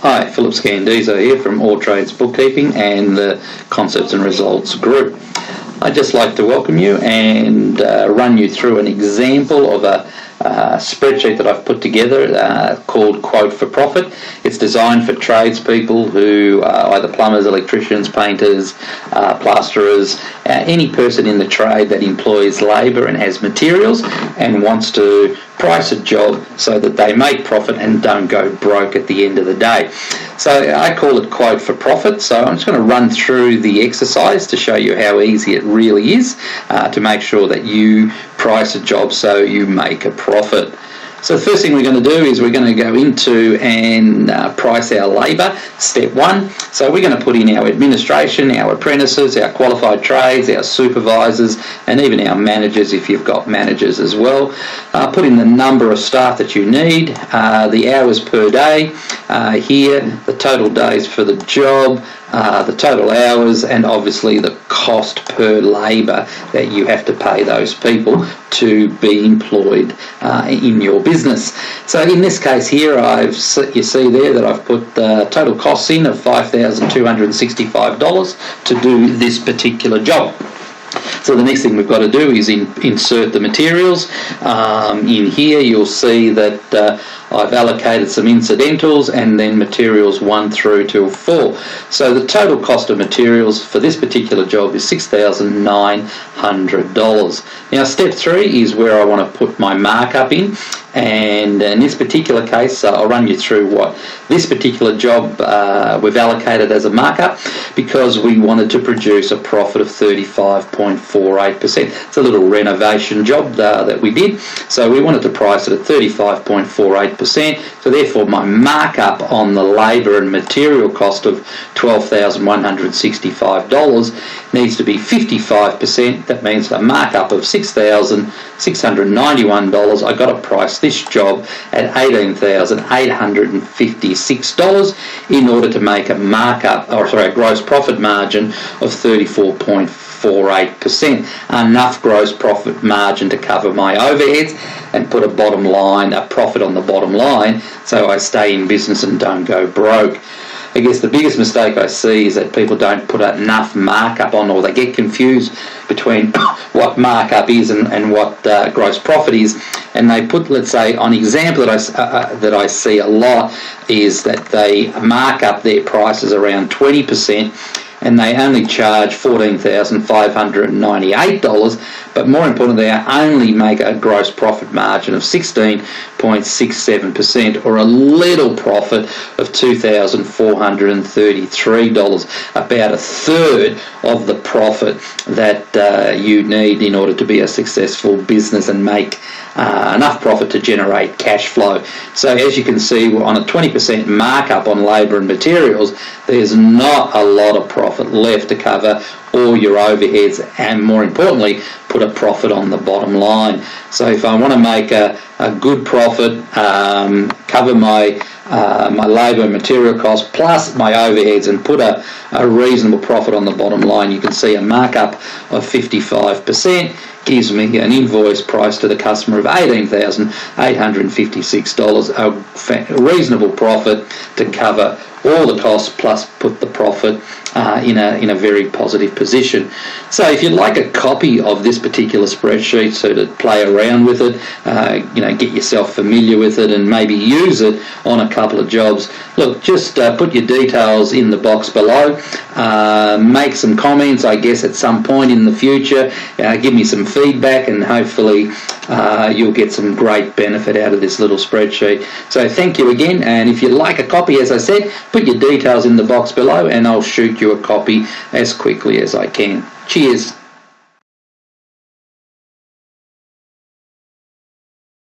Hi, Philip Scandizo here from All Trades Bookkeeping and the Concepts and Results Group. I'd just like to welcome you and run you through an example of a spreadsheet that I've put together called Quote for Profit. It's designed for tradespeople who are either plumbers, electricians, painters, plasterers, any person in the trade that employs labour and has materials and wants to price a job so that they make profit and don't go broke at the end of the day. So I call it Quote for Profit. So I'm just going to run through the exercise to show you how easy it really is to make sure that you price a job so you make a profit. So the first thing we're going to do is we're going to go into and price our labour, step one. So we're going to put in our administration, our apprentices, our qualified trades, our supervisors, and even our managers if you've got managers as well. Put in the number of staff that you need, the hours per day, here, the total days for the job, the total hours, and obviously the cost per labour that you have to pay those people to be employed in your business. So in this case here, you see there that I've put the total costs in of $5,265 to do this particular job. So the next thing we've got to do is insert the materials. In here you'll see that I've allocated some incidentals and then materials 1 through to 4. So the total cost of materials for this particular job is $6,900. Now step 3 is where I want to put my markup in, and in this particular case I'll run you through what this particular job we've allocated as a markup because we wanted to produce a profit of 35.48%. It's a little renovation job that we did, so we wanted to price it at 35.48%. So therefore my markup on the labour and material cost of $12,165 needs to be 55%. That means a markup of $6,691. I got to price this job at $18,856 in order to make a a gross profit margin of 34.48%, enough gross profit margin to cover my overheads and put a profit on the bottom line so I stay in business and don't go broke. I guess the biggest mistake I see is that people don't put enough markup on, or they get confused between what markup is and what gross profit is, and they put, let's say, on example that I see a lot is that they mark up their prices around 20%, and they only charge $14,598, but more importantly, they only make a gross profit margin of 16.67%, or a little profit of $2,433, about a third of the profit that you need in order to be a successful business and make enough profit to generate cash flow. So as you can see, on a 20% markup on labour and materials, there's not a lot of profit left to cover all your overheads and, more importantly, put a profit on the bottom line. So if I want to make a good profit, cover my labour and material costs plus my overheads and put a reasonable profit on the bottom line, you can see a markup of 55% gives me an invoice price to the customer of $18,856, a reasonable profit to cover all the costs plus put the profit in a very positive position. So if you'd like a copy of this particular spreadsheet so to play around with it, get yourself familiar with it and maybe use it on a couple of jobs, look, just put your details in the box below, make some comments I guess at some point in the future, give me some feedback, and hopefully you'll get some great benefit out of this little spreadsheet. So thank you again, and if you'd like a copy, as I said, put your details in the box below and I'll shoot you a copy as quickly as I can. Cheers.